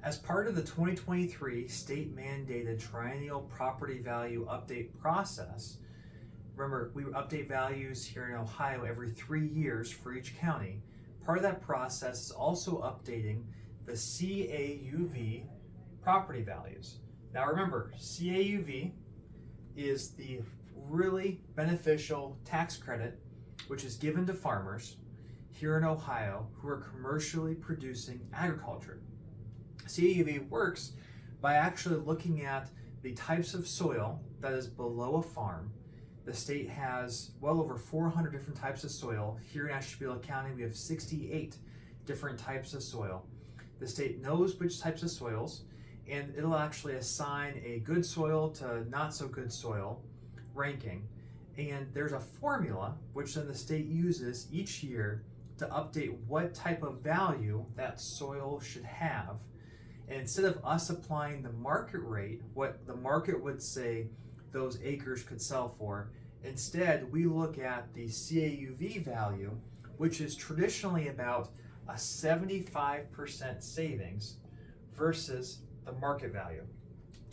As part of the 2023 state mandated triennial property value update process, remember we update values here in Ohio every 3 years for each county. Part of that process is also updating the CAUV property values. Now remember, CAUV is the really beneficial tax credit which is given to farmers here in Ohio who are commercially producing agriculture. CAUV works by actually looking at the types of soil that is below a farm. The state has well over 400 different types of soil. Here in Ashtabula County, we have 68 different types of soil. The state knows which types of soils, and it'll actually assign a good soil to not so good soil ranking. And there's a formula which then the state uses each year to update what type of value that soil should have. And instead of us applying the market rate, what the market would say those acres could sell for, instead we look at the CAUV value, which is traditionally about a 75% savings versus the market value.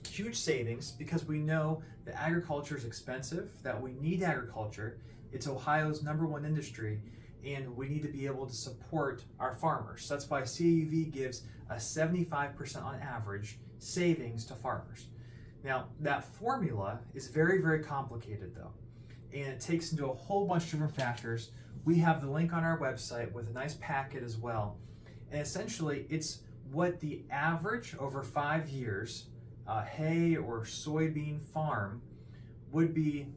Huge savings because we know that agriculture is expensive, that we need agriculture. It's Ohio's #1 industry, and we need to be able to support our farmers. That's why CAUV gives a 75% on average savings to farmers. Now, that formula is very, very complicated though, and it takes into a whole bunch of different factors. We have the link on our website with a nice packet as well. And essentially, it's what the average over 5 years hay or soybean farm would be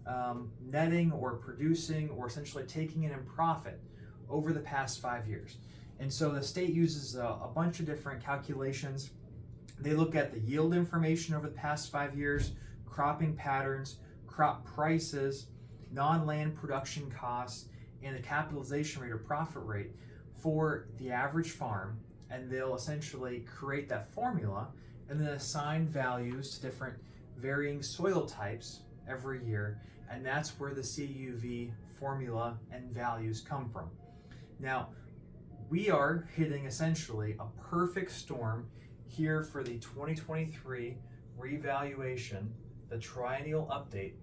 netting or producing or essentially taking in profit over the past 5 years. And so the state uses a bunch of different calculations. They look at the yield information over the past 5 years, cropping patterns, crop prices, non-land production costs, and the capitalization rate or profit rate for the average farm. And they'll essentially create that formula and then assign values to different varying soil types every year. And that's where the CAUV formula and values come from. Now, we are hitting essentially a perfect storm here for the 2023 revaluation. The triennial update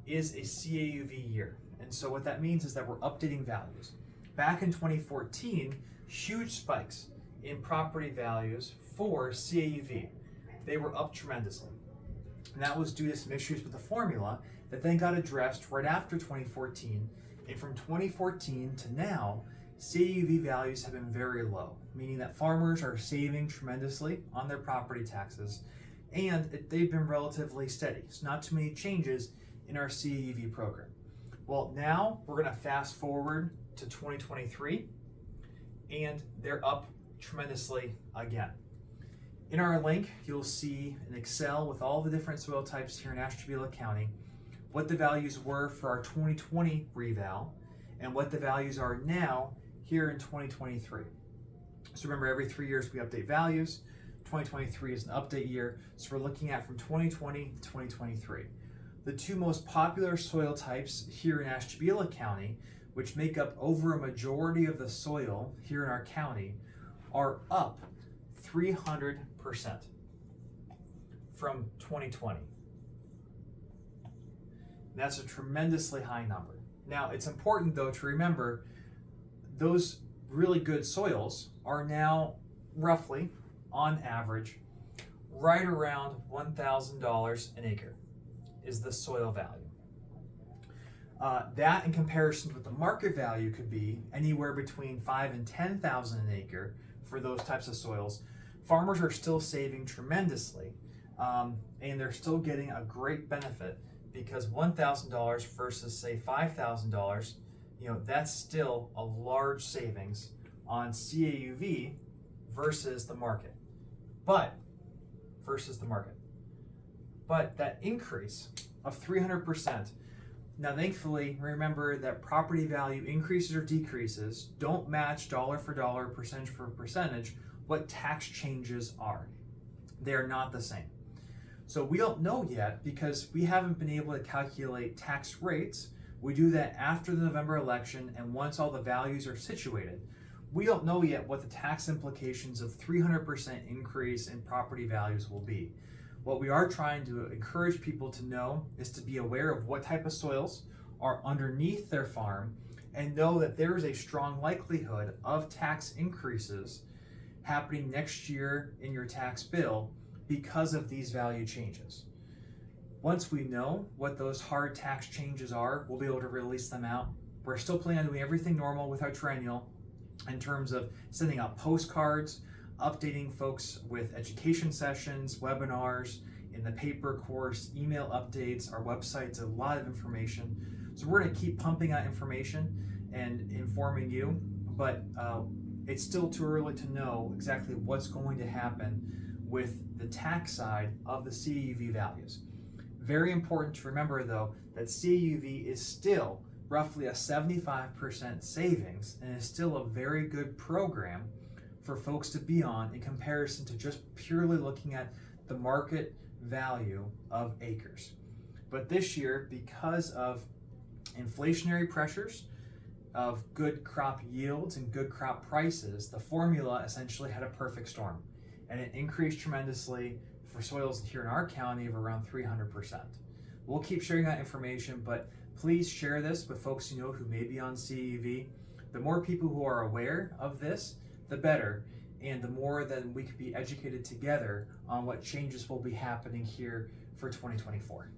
is a CAUV year. And so what that means is that we're updating values. Back in 2014, huge spikes in property values for CAUV. They were up tremendously. And that was due to some issues with the formula that then got addressed right after 2014. And from 2014 to now, CAUV values have been very low, meaning that farmers are saving tremendously on their property taxes, and they've been relatively steady. So not too many changes in our CAUV program. Well, now we're going to fast forward to 2023, and they're up tremendously again. In our link, you'll see an Excel with all the different soil types here in Ashtabula County, what the values were for our 2020 reval, and what the values are now here in 2023. So remember, every 3 years we update values. 2023 is an update year, so we're looking at from 2020 to 2023. The two most popular soil types here in Ashtabula County, which make up over a majority of the soil here in our county, are up 300% from 2020. That's a tremendously high number. Now, it's important though to remember those really good soils are now roughly, on average, right around $1,000 an acre is the soil value. That in comparison with the market value could be anywhere between $5,000 and $10,000 an acre for those types of soils. Farmers are still saving tremendously, and they're still getting a great benefit because $1,000 versus say $5,000, that's still a large savings on CAUV versus the market. But that increase of 300%. Now, thankfully, remember that property value increases or decreases don't match dollar for dollar, percentage for percentage, what tax changes are. They are not the same. So we don't know yet because we haven't been able to calculate tax rates. We do that after the November election and once all the values are situated. we don't know yet what the tax implications of 300% increase in property values will be. What we are trying to encourage people to know is to be aware of what type of soils are underneath their farm and know that there is a strong likelihood of tax increases happening next year in your tax bill because of these value changes. Once we know what those hard tax changes are, we'll be able to release them out. We're still planning on doing everything normal with our triennial in terms of sending out postcards, updating folks with education sessions, webinars, in the paper course, email updates, our website's a lot of information. So we're going to keep pumping out information and informing you, but it's still too early to know exactly what's going to happen with the tax side of the CAUV values. Very important to remember though that CAUV is still roughly a 75% savings and is still a very good program for folks to be on in comparison to just purely looking at the market value of acres. But this year, because of inflationary pressures, of good crop yields and good crop prices, the formula essentially had a perfect storm, and it increased tremendously for soils here in our county of around 300%. We'll keep sharing that information, but please share this with folks you know who may be on CAUV. The more people who are aware of this, the better, and the more that we could be educated together on what changes will be happening here for 2024.